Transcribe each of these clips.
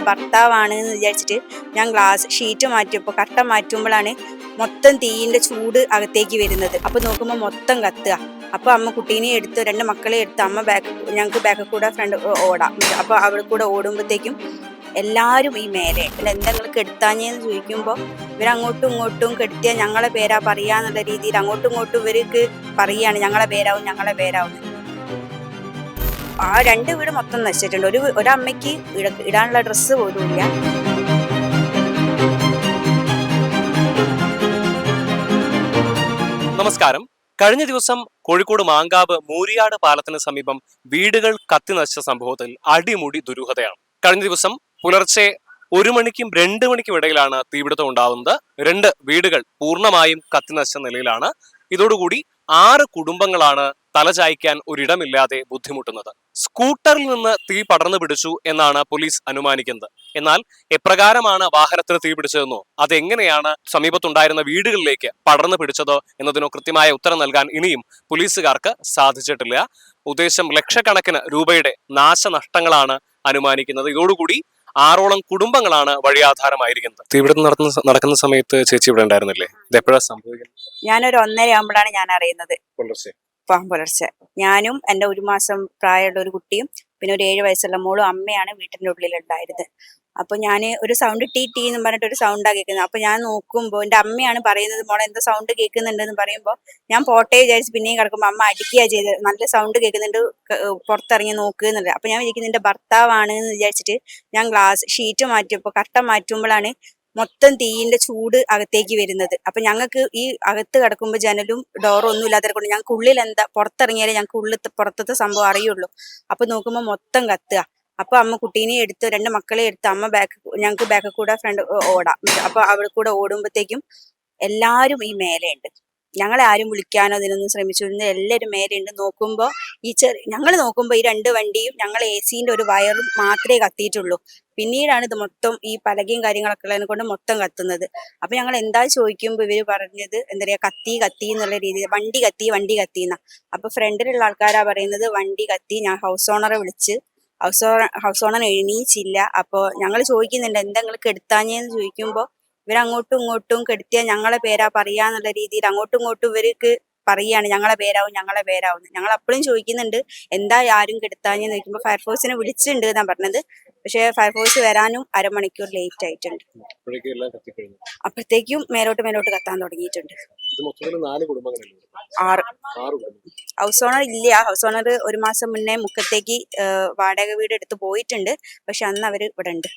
എൻ്റെ ഭർത്താവാണ് എന്ന് വിചാരിച്ചിട്ട് ഞാൻ ഗ്ലാസ് ഷീറ്റ് മാറ്റിയപ്പോൾ കട്ട മാറ്റുമ്പോഴാണ് മൊത്തം തീയിൻ്റെ ചൂട് അകത്തേക്ക് വരുന്നത്. അപ്പോൾ നോക്കുമ്പോൾ മൊത്തം കത്തുക. അപ്പോൾ അമ്മ കുട്ടീനെ എടുത്ത് 2 മക്കളെ എടുത്ത് അമ്മ ഞങ്ങൾക്ക് ബാക്കിൽ കൂടെ ഫ്രണ്ട് ഓടാം. അപ്പോൾ അവിടെ കൂടെ ഓടുമ്പോഴത്തേക്കും എല്ലാവരും ഈ മേലെ എന്തെങ്കിലും കെടുത്താഞ്ഞെന്ന് ചോദിക്കുമ്പോൾ ഇവരങ്ങോട്ടും ഇങ്ങോട്ടും കെടുത്തിയാൽ ഞങ്ങളെ പേരാ പറയാന്നുള്ള രീതിയിൽ അങ്ങോട്ടും ഇങ്ങോട്ടും ഇവർക്ക് പറയാണ് ഞങ്ങളെ പേരാവും. ആ 2 വീട് മൊത്തം നശിച്ചിട്ടുണ്ട്. ഒരമ്മയ്ക്ക് ഇടാനുള്ള ഡ്രസ്സ് പോലും ഇല്ല. നമസ്കാരം. കഴിഞ്ഞ ദിവസം കോഴിക്കോട് മാങ്കാവ് മൂരിയാട് പാലത്തിന് സമീപം വീടുകൾ കത്തി നശിച്ച സംഭവത്തിൽ അടിമുടി ദുരൂഹതയാണ്. കഴിഞ്ഞ ദിവസം പുലർച്ചെ 1 മണിക്കും 2 മണിക്കും ഇടയിലാണ് തീപിടുത്തം ഉണ്ടാവുന്നത്. 2 വീടുകൾ പൂർണ്ണമായും കത്തി നശിച്ച നിലയിലാണ്. ഇതോടുകൂടി 6 കുടുംബങ്ങളാണ് തലചായ്ക്കാൻ ഒരിടമില്ലാതെ ബുദ്ധിമുട്ടുന്നത്. സ്കൂട്ടറിൽ നിന്ന് തീ പടർന്നു പിടിച്ചു എന്നാണ് പോലീസ് അനുമാനിക്കുന്നത്. എന്നാൽ എപ്രകാരമാണ് വാഹനത്തിന് തീ പിടിച്ചതെന്നോ അതെങ്ങനെയാണ് സമീപത്തുണ്ടായിരുന്ന വീടുകളിലേക്ക് പടർന്നു പിടിച്ചതോ എന്നതിനോ കൃത്യമായ ഉത്തരം നൽകാൻ ഇനിയും പോലീസുകാർക്ക് സാധിച്ചിട്ടില്ല. ഉദ്ദേശം ലക്ഷക്കണക്കിന് രൂപയുടെ നാശനഷ്ടങ്ങളാണ് അനുമാനിക്കുന്നത്. ഇതോടുകൂടി 6ഓളം കുടുംബങ്ങളാണ് വഴിയാധാരമായിരിക്കുന്നത്. തീപിടുത്തം നടക്കുന്ന സമയത്ത് ചേച്ചി ഇവിടെ ഉണ്ടായിരുന്നില്ലേ? ഇത് എപ്പോഴാണ് സംഭവിക്കുന്നത്? ഞാനൊരു 1:30 ആകുമ്പോഴാണ് ഞാൻ അറിയുന്നത്. പുലർച്ചെ ഞാനും എൻ്റെ 1 മാസം പ്രായമുള്ള ഒരു കുട്ടിയും പിന്നെ ഒരു 7 വയസ്സുള്ള മോളും അമ്മയാണ് വീട്ടിൻ്റെ ഉള്ളിലുണ്ടായിരുന്നത്. അപ്പോൾ ഞാൻ ഒരു സൗണ്ട് ടീ എന്ന് പറഞ്ഞിട്ട് ഒരു സൗണ്ടാണ് കേൾക്കുന്നത്. അപ്പോൾ ഞാൻ നോക്കുമ്പോൾ എൻ്റെ അമ്മയാണ് പറയുന്നത്, മോളെ എന്താ സൗണ്ട് കേൾക്കുന്നുണ്ടെന്ന് പറയുമ്പോൾ ഞാൻ പോട്ടെ വിചാരിച്ച് പിന്നെയും കിടക്കുമ്പോൾ അമ്മ അടിക്കുക ചെയ്ത്, നല്ല സൗണ്ട് കേൾക്കുന്നുണ്ട്, പുറത്തിറങ്ങി നോക്കുന്നുണ്ട്. അപ്പോൾ ഞാൻ വിചാരിക്കുന്നത് എൻ്റെ ഭർത്താവാണ് എന്ന് വിചാരിച്ചിട്ട് ഞാൻ ഗ്ലാസ് ഷീറ്റ് മാറ്റിയപ്പോൾ കട്ട മാറ്റുമ്പോഴാണ് മൊത്തം തീയിൻ്റെ ചൂട് അകത്തേക്ക് വരുന്നത്. അപ്പൊ ഞങ്ങൾക്ക് ഈ അകത്ത് കിടക്കുമ്പോൾ ജനലും ഡോറും ഒന്നും ഇല്ലാത്തത് കൊണ്ട് ഞങ്ങൾക്ക് ഉള്ളിൽ എന്താ പുറത്തിറങ്ങിയാലേ ഞങ്ങൾക്ക് പുറത്തത്തെ സംഭവം അറിയുള്ളൂ. അപ്പൊ നോക്കുമ്പോൾ മൊത്തം കത്തുക. അപ്പൊ അമ്മ കുട്ടീനെ എടുത്ത് 2 മക്കളെ എടുത്ത് അമ്മ ഞങ്ങൾക്ക് ബാക്കിൽ കൂടെ ഫ്രണ്ട് ഓടാം. അപ്പൊ അവിടെ കൂടെ ഓടുമ്പോഴത്തേക്കും എല്ലാവരും ഈ മേലെയുണ്ട്. ഞങ്ങളെ ആരും വിളിക്കാനോ അതിനൊന്നും ശ്രമിച്ചിരുന്നു. എല്ലാവരും മേലെയുണ്ട്. നോക്കുമ്പോൾ ഞങ്ങൾ നോക്കുമ്പോൾ ഈ 2 വണ്ടിയും ഞങ്ങൾ AC-ന്റെ ഒരു വയറും മാത്രമേ കത്തിയിട്ടുള്ളൂ. പിന്നീടാണ് ഇത് മൊത്തം ഈ പലകയും കാര്യങ്ങളൊക്കെ ഉള്ളതിനെ കൊണ്ട് മൊത്തം കത്തുന്നത്. അപ്പൊ ഞങ്ങൾ എന്താ ചോദിക്കുമ്പോൾ ഇവര് പറഞ്ഞത് എന്താ പറയാ, കത്തി എന്നുള്ള രീതിയിൽ വണ്ടി കത്തിന്ന. അപ്പൊ ഫ്രണ്ടിലുള്ള ആൾക്കാരാ പറയുന്നത് വണ്ടി കത്തി. ഞാൻ ഹൗസ് ഓണറെ വിളിച്ച് ഹൗസ് ഓണർ എണീച്ചില്ല. അപ്പോൾ ഞങ്ങൾ ചോദിക്കുന്നുണ്ട് എന്തെങ്കിലും കെടുത്താഞ്ഞെന്ന് ചോദിക്കുമ്പോൾ ഇവരങ്ങോട്ടും ഇങ്ങോട്ടും കെടുത്തിയാൽ ഞങ്ങളെ പേരാ പറയാന്നുള്ള രീതിയിൽ അങ്ങോട്ടും ഇങ്ങോട്ടും ഇവർക്ക് പറയാണ് ഞങ്ങളെ പേരാവും. ഞങ്ങൾ അപ്പോഴും ചോദിക്കുന്നുണ്ട് എന്താ ആരും കെടുത്താഞ്ഞെന്ന് ചോദിക്കുമ്പോൾ ഫയർഫോഴ്സിനെ വിളിച്ചിട്ടുണ്ട് എന്നാണ് പറഞ്ഞത്. പക്ഷെ ഫയർഫോഴ്സ് വരാനും അരമണിക്കൂർ ലേറ്റ് ആയിട്ടുണ്ട്. അപ്പോഴത്തേക്കും മേലോട്ട് കത്താൻ തുടങ്ങിയിട്ടുണ്ട്. 6 ഹൗസ് ഓണർ ഇല്ല. ഹൗസ് ഓണർ 1 മാസം മുന്നേ മുക്കത്തേക്ക് വാടക വീട് എടുത്ത് പോയിട്ടുണ്ട്. പക്ഷെ അന്ന് അവര് ഇവിടെ ഉണ്ട്.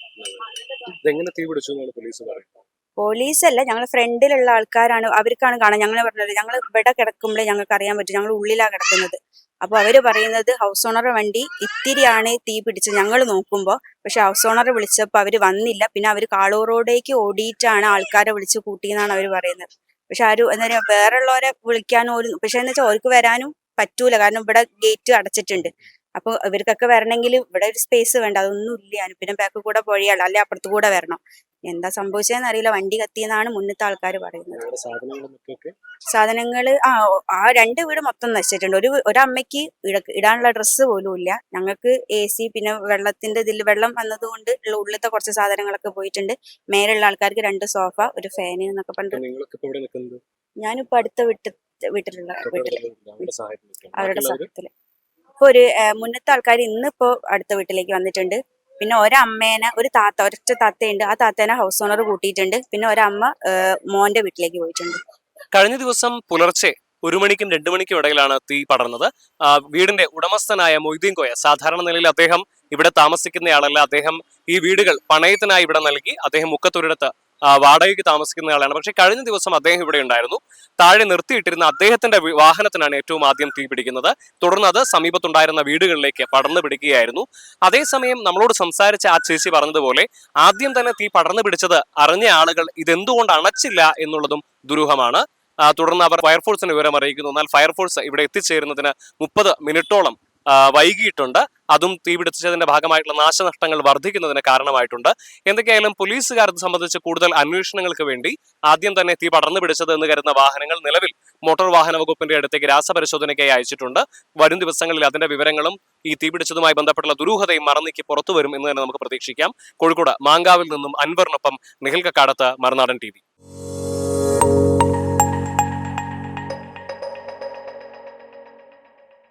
പോലീസല്ല, ഞങ്ങൾ ഫ്രണ്ടിലുള്ള ആൾക്കാരാണ്, അവർക്കാണ് കാണാൻ. ഞങ്ങൾ പറഞ്ഞത് ഞങ്ങൾ ഇവിടെ കിടക്കുമ്പോഴേ ഞങ്ങൾക്ക് അറിയാൻ പറ്റും, ഞങ്ങൾ ഉള്ളിലാണ് കിടക്കുന്നത്. അപ്പൊ അവര് പറയുന്നത് ഹൗസ് ഓണറുടെ വണ്ടി ഇത്തിരിയാണ് തീ പിടിച്ചത് ഞങ്ങൾ നോക്കുമ്പോൾ. പക്ഷെ ഹൗസ് ഓണറെ വിളിച്ചപ്പോൾ അവര് വന്നില്ല. പിന്നെ അവര് കാളൂർ റോഡേക്ക് ഓടിയിട്ടാണ് ആൾക്കാരെ വിളിച്ച് കൂട്ടിയെന്നാണ് അവര് പറയുന്നത്. പക്ഷെ ആരും എന്താ പറയാ വേറെ ഉള്ളവരെ വിളിക്കാനോ പക്ഷെ എന്ന് വെച്ചാൽ അവർക്ക് വരാനും പറ്റൂല, കാരണം ഇവിടെ ഗേറ്റ് അടച്ചിട്ടുണ്ട്. അപ്പൊ ഇവർക്കൊക്കെ വരണമെങ്കിൽ ഇവിടെ ഒരു സ്പേസ് വേണ്ട, അതൊന്നും ഇല്ല. പിന്നെ ബാക്ക് കൂടെ പൊഴിയാളോ അല്ലെ അപ്പുറത്ത് കൂടെ വരണം. എന്താ സംഭവിച്ചതെന്ന് അറിയില്ല. വണ്ടി കത്തിയെന്നാണ് മുന്നത്തെ ആൾക്കാർ പറയുന്നത്. സാധനങ്ങള് ആ 2 വീട് മൊത്തം നശിച്ചിട്ടുണ്ട്. ഒരമ്മയ്ക്ക് ഇടാനുള്ള ഡ്രസ്സ് പോലും ഇല്ല. ഞങ്ങൾക്ക് AC പിന്നെ വെള്ളത്തിന്റെ വെള്ളം വന്നതുകൊണ്ട് ഉള്ളിലത്തെ കുറച്ച് സാധനങ്ങളൊക്കെ പോയിട്ടുണ്ട്. മേലുള്ള ആൾക്കാർക്ക് 2 സോഫ, ഒരു ഫാൻ എന്നൊക്കെ പറഞ്ഞിട്ട് ഞാനിപ്പോ അടുത്ത വീട്ടിലുള്ള അവരുടെ സഹായത്തില് ഇപ്പൊ ഒരു മുന്നത്തെ ആൾക്കാർ ഇന്നിപ്പോ അടുത്ത വീട്ടിലേക്ക് വന്നിട്ടുണ്ട്. പിന്നെ ഒരമ്മേനെ ഒരൊറ്റ താത്തയുണ്ട്. ആ താത്തേനെ ഹൗസ് ഓണർ കൂട്ടിയിട്ടുണ്ട്. പിന്നെ ഒരമ്മ മോന്റെ വീട്ടിലേക്ക് പോയിട്ടുണ്ട്. കഴിഞ്ഞ ദിവസം പുലർച്ചെ 1 മണിക്കും 2 മണിക്കും ഇടയിലാണ് തീ പടർന്നത്. വീടിന്റെ ഉടമസ്ഥനായ മൊയ്തീൻ കോയ, സാധാരണ നിലയിൽ അദ്ദേഹം ഇവിടെ താമസിക്കുന്നയാളല്ല. അദ്ദേഹം ഈ വീടുകൾ പണയത്തിനായി ഇവിടെ നൽകി. അദ്ദേഹം മുക്കത്തൊരിടത്ത് വാടകയ്ക്ക് താമസിക്കുന്നയാളാണ്. പക്ഷെ കഴിഞ്ഞ ദിവസം അദ്ദേഹം ഇവിടെ ഉണ്ടായിരുന്നു. താഴെ നിർത്തിയിട്ടിരുന്ന അദ്ദേഹത്തിന്റെ വാഹനത്തിനാണ് ഏറ്റവും ആദ്യം തീ പിടിക്കുന്നത്. തുടർന്ന് അത് സമീപത്തുണ്ടായിരുന്ന വീടുകളിലേക്ക് പടർന്നു പിടിക്കുകയായിരുന്നു. അതേസമയം നമ്മളോട് സംസാരിച്ച ആ ചേച്ചി പറഞ്ഞതുപോലെ ആദ്യം തന്നെ തീ പടർന്നു പിടിച്ചത് അറിഞ്ഞ ആളുകൾ ഇതെന്തുകൊണ്ട് അണച്ചില്ല എന്നുള്ളതും ദുരൂഹമാണ്. തുടർന്ന് അവർ ഫയർഫോഴ്സിനെ വിവരം അറിയിക്കുന്നു. എന്നാൽ ഫയർഫോഴ്സ് ഇവിടെ എത്തിച്ചേരുന്നതിന് 30 മിനിറ്റോളം വൈകിയിട്ടുണ്ട്. അതും തീപിടിച്ചതിന്റെ ഭാഗമായിട്ടുള്ള നാശനഷ്ടങ്ങൾ വർദ്ധിക്കുന്നതിന് കാരണമായിട്ടുണ്ട്. എന്തൊക്കെയായാലും പോലീസുകാർ ഇത് സംബന്ധിച്ച് കൂടുതൽ അന്വേഷണങ്ങൾക്ക് വേണ്ടി ആദ്യം തന്നെ തീ പടർന്നു പിടിച്ചത് എന്ന് കരുതുന്ന വാഹനങ്ങൾ നിലവിൽ മോട്ടോർ വാഹന വകുപ്പിന്റെ അടുത്തേക്ക് രാസപരിശോധനയ്ക്കായി അയച്ചിട്ടുണ്ട്. വരും ദിവസങ്ങളിൽ അതിന്റെ വിവരങ്ങളും ഈ തീപിടിച്ചതുമായി ബന്ധപ്പെട്ടുള്ള ദുരൂഹതയും മറനീക്കി പുറത്തു വരും എന്ന് തന്നെ നമുക്ക് പ്രതീക്ഷിക്കാം. കോഴിക്കോട് മാങ്കാവിൽ നിന്നും അൻവറിനൊപ്പം നിഖിൽ കക്കാടത്ത്, മറുനാടൻ TV.